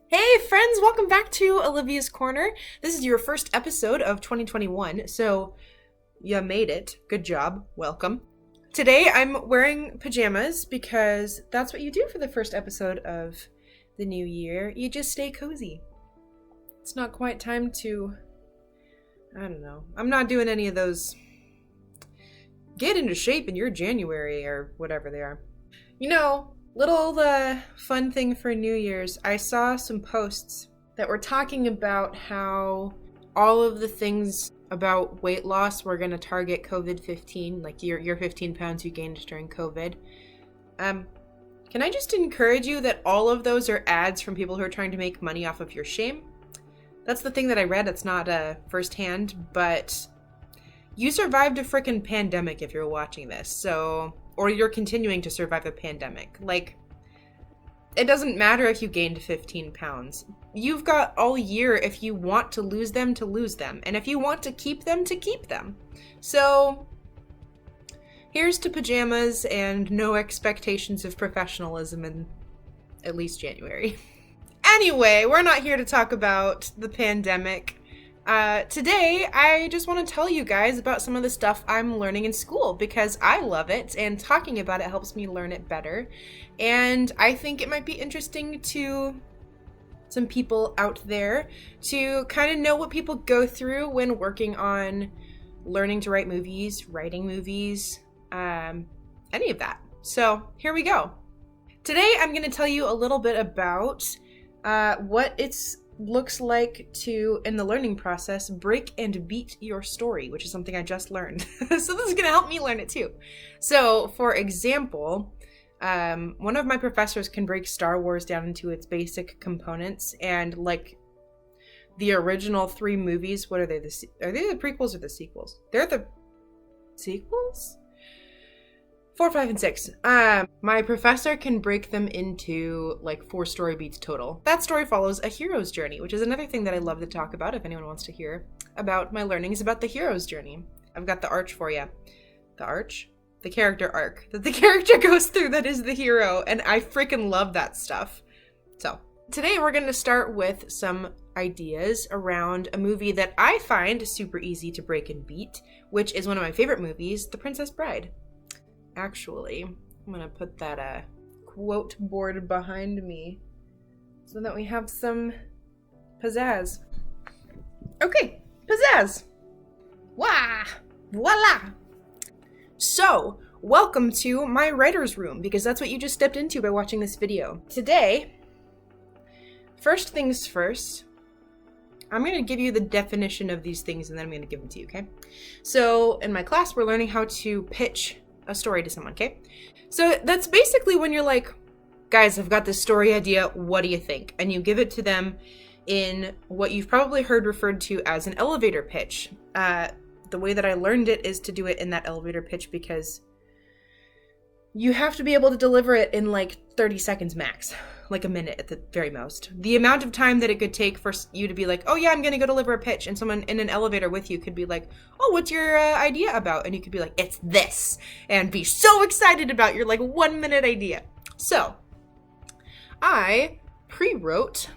Hey friends, welcome back to Olivia's Corner. This is your first episode of 2021, so you made it. Good job. Welcome. Today I'm wearing pajamas because that's what you do for the first episode of the new year. You just stay cozy. It's not quite time to, I don't know. I'm not doing any of those get into shape in your January or whatever they are. You know, little fun thing for New Year's, I saw some posts that were talking about how all of the things about weight loss were going to target COVID-15, like your 15 pounds you gained during COVID. Can I just encourage you that all of those are ads from people who are trying to make money off of your shame? That's the thing that I read. It's not firsthand, but you survived a frickin' pandemic if you're watching this, so... or you're continuing to survive a pandemic. Like, it doesn't matter if you gained 15 pounds. You've got all year if you want to lose them, and if you want to keep them, to keep them. So, here's to pajamas and no expectations of professionalism in at least January. Anyway, we're not here to talk about the pandemic. Today, I just want to tell you guys about some of the stuff I'm learning in school because I love it and talking about it helps me learn it better. And I think it might be interesting to some people out there to kind of know what people go through when working on learning to write movies, writing movies, any of that. So here we go. Today, I'm going to tell you a little bit about what it's looks like to, in the learning process, break and beat your story, which is something I just learned. So this is going to help me learn it too. So, for example, one of my professors can break Star Wars down into its basic components, and like the original 3 movies, what are they? Are they the prequels or the sequels? They're the sequels? 4, 5, and 6. My professor can break them into like 4 story beats total. That story follows a hero's journey, which is another thing that I love to talk about if anyone wants to hear about my learnings about the hero's journey. I've got the arch for you. The arch? The character arc that the character goes through that is the hero, and I freaking love that stuff. So, today we're going to start with some ideas around a movie that I find super easy to break and beat, which is one of my favorite movies, The Princess Bride. Actually, I'm gonna put that quote board behind me so that we have some pizzazz. Okay, pizzazz! Wah! Voila! So, welcome to my writer's room, because that's what you just stepped into by watching this video. Today, first things first, I'm going to give you the definition of these things and then I'm going to give them to you, okay? So, in my class, we're learning how to pitch a story to someone, okay? So that's basically when you're like, guys, I've got this story idea, what do you think? And you give it to them in what you've probably heard referred to as an elevator pitch. The way that I learned it is to do it in that elevator pitch because you have to be able to deliver it in like 30 seconds max, like a minute at the very most. The amount of time that it could take for you to be like, oh yeah, I'm gonna go deliver a pitch, and someone in an elevator with you could be like, oh, what's your idea about? And you could be like, it's this, and be so excited about your like 1 minute idea. So, I pre-wrote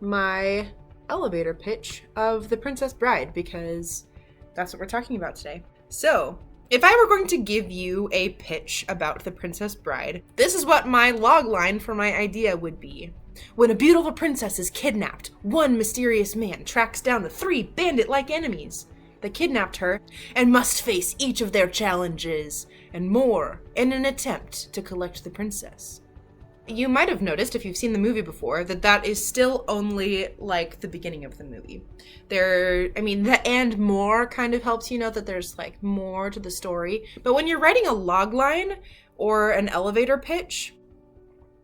my elevator pitch of The Princess Bride because that's what we're talking about today. So, if I were going to give you a pitch about The Princess Bride, this is what my log line for my idea would be. When a beautiful princess is kidnapped, one mysterious man tracks down the 3 bandit-like enemies that kidnapped her and must face each of their challenges and more in an attempt to collect the princess. You might have noticed, if you've seen the movie before, that that is still only, like, the beginning of the movie. The and more kind of helps you know that there's, like, more to the story. But when you're writing a log line or an elevator pitch,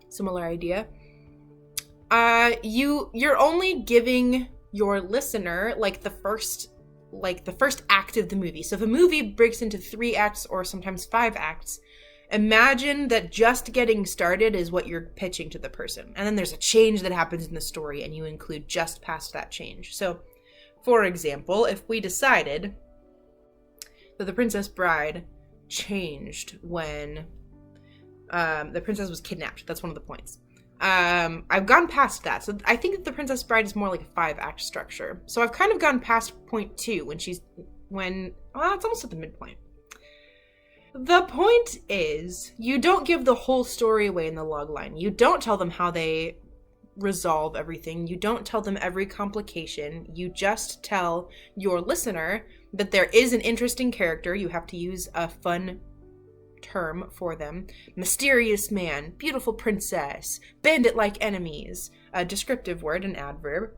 similar idea, you're only giving your listener, the first act of the movie. So if a movie breaks into 3 acts or sometimes 5 acts, imagine that just getting started is what you're pitching to the person. And then there's a change that happens in the story and you include just past that change. So, for example, if we decided that the Princess Bride changed when the princess was kidnapped, that's one of the points. I've gone past that. So I think that The Princess Bride is more like a 5-act structure. So I've kind of gone past point 2 well, it's almost at the midpoint. The point is, you don't give the whole story away in the logline. You don't tell them how they resolve everything. You don't tell them every complication. You just tell your listener that there is an interesting character. You have to use a fun term for them. Mysterious man, beautiful princess, bandit-like enemies. A descriptive word, an adverb.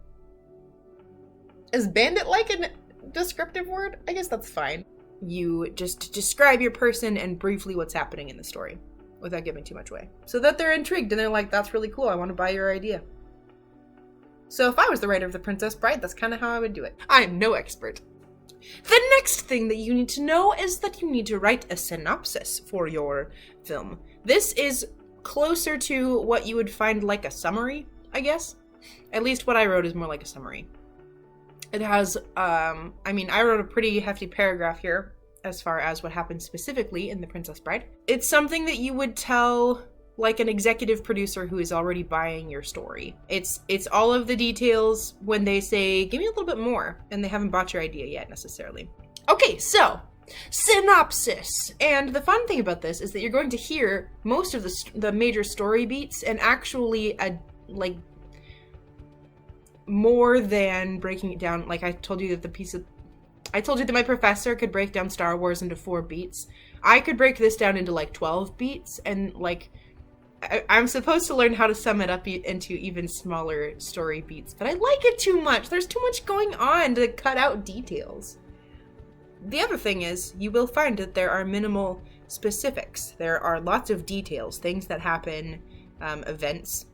Is bandit-like a descriptive word? I guess that's fine. You just describe your person and briefly what's happening in the story without giving too much away. So that they're intrigued and they're like, that's really cool, I want to buy your idea. So if I was the writer of The Princess Bride, that's kind of how I would do it. I am no expert. The next thing that you need to know is that you need to write a synopsis for your film. This is closer to what you would find like a summary, I guess. At least what I wrote is more like a summary. It has, I wrote a pretty hefty paragraph here as far as what happens specifically in The Princess Bride. It's something that you would tell like an executive producer who is already buying your story. It's all of the details when they say, give me a little bit more, and they haven't bought your idea yet necessarily. Okay, so synopsis. And the fun thing about this is that you're going to hear most of the major story beats and actually more than breaking it down. Like I told you that my professor could break down Star Wars into 4 beats. I could break this down into like 12 beats, and like I'm supposed to learn how to sum it up into even smaller story beats, but I like it too much. There's too much going on to cut out details. The other thing is, you will find that there are minimal specifics. There are lots of details, things that happen, events,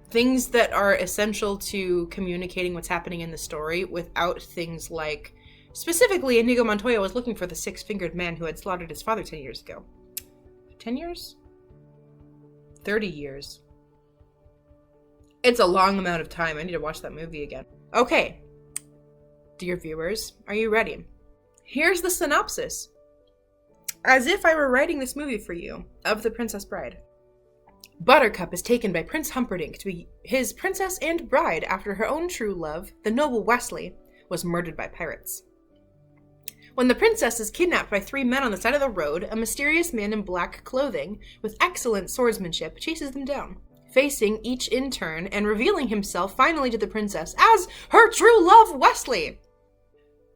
things that are essential to communicating what's happening in the story without things like, specifically, Inigo Montoya was looking for the 6-fingered man who had slaughtered his father 10 years ago. 10 years? 30 years. It's a long amount of time. I need to watch that movie again. Okay, dear viewers, are you ready? Here's the synopsis. As if I were writing this movie for you, of The Princess Bride. Buttercup is taken by Prince Humperdinck to be his princess and bride after her own true love, the noble Wesley, was murdered by pirates. When the princess is kidnapped by 3 men on the side of the road, a mysterious man in black clothing, with excellent swordsmanship, chases them down, facing each in turn and revealing himself finally to the princess as her true love, Wesley.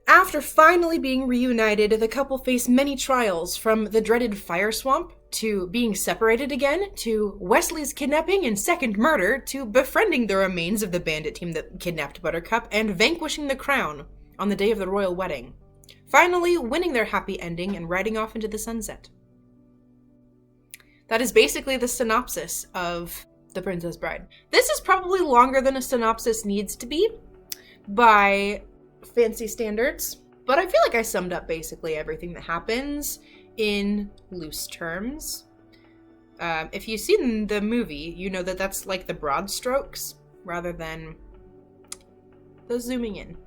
After finally being reunited, the couple face many trials, from the dreaded fire swamp, to being separated again, to Wesley's kidnapping and second murder, to befriending the remains of the bandit team that kidnapped Buttercup, and vanquishing the crown on the day of the royal wedding. Finally, winning their happy ending and riding off into the sunset. That is basically the synopsis of The Princess Bride. This is probably longer than a synopsis needs to be by fancy standards, but I feel like I summed up basically everything that happens in loose terms. If you've seen the movie, you know that that's like the broad strokes rather than the zooming in.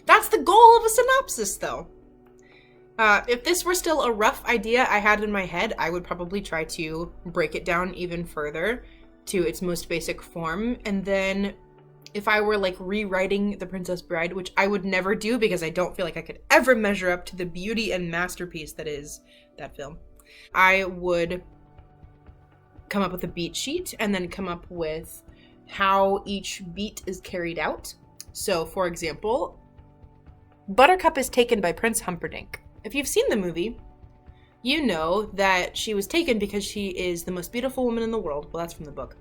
That's the goal of a synopsis, though. If this were still a rough idea I had in my head, I would probably try to break it down even further to its most basic form. And then if I were like rewriting The Princess Bride, which I would never do because I don't feel like I could ever measure up to the beauty and masterpiece that is that film, I would come up with a beat sheet and then come up with how each beat is carried out. So, for example, Buttercup is taken by Prince Humperdinck. If you've seen the movie, you know that she was taken because she is the most beautiful woman in the world. Well, that's from the book.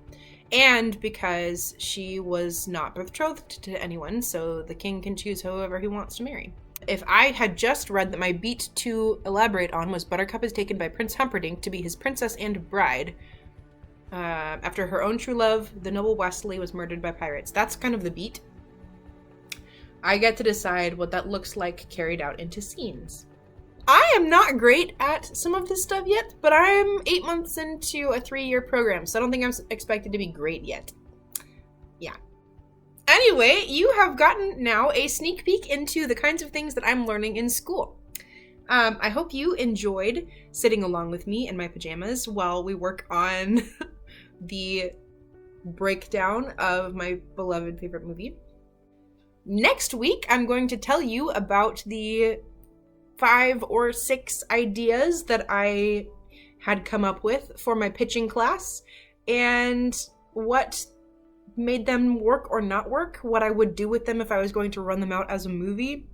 And because she was not betrothed to anyone, so the king can choose whoever he wants to marry. If I had just read that my beat to elaborate on was Buttercup is taken by Prince Humperdinck to be his princess and bride, after her own true love, the noble Wesley, was murdered by pirates. That's kind of the beat. I get to decide what that looks like carried out into scenes. I am not great at some of this stuff yet, but I'm 8 months into a 3-year program, so I don't think I'm expected to be great yet. Yeah. Anyway, you have gotten now a sneak peek into the kinds of things that I'm learning in school. I hope you enjoyed sitting along with me in my pajamas while we work on the breakdown of my beloved favorite movie. Next week, I'm going to tell you about the 5 or 6 ideas that I had come up with for my pitching class and what made them work or not work, what I would do with them if I was going to run them out as a movie.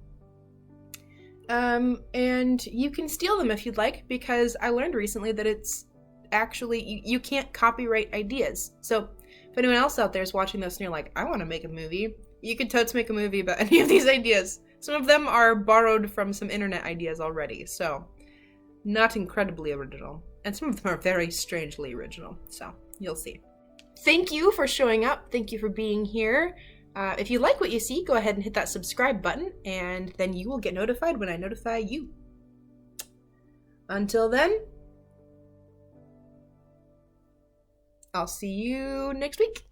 And you can steal them if you'd like, because I learned recently that it's actually, you can't copyright ideas. So if anyone else out there is watching this and you're like, I want to make a movie, you can totes make a movie about any of these ideas. Some of them are borrowed from some internet ideas already, so not incredibly original. And some of them are very strangely original, so you'll see. Thank you for showing up. Thank you for being here. If you like what you see, go ahead and hit that subscribe button, and then you will get notified when I notify you. Until then, I'll see you next week.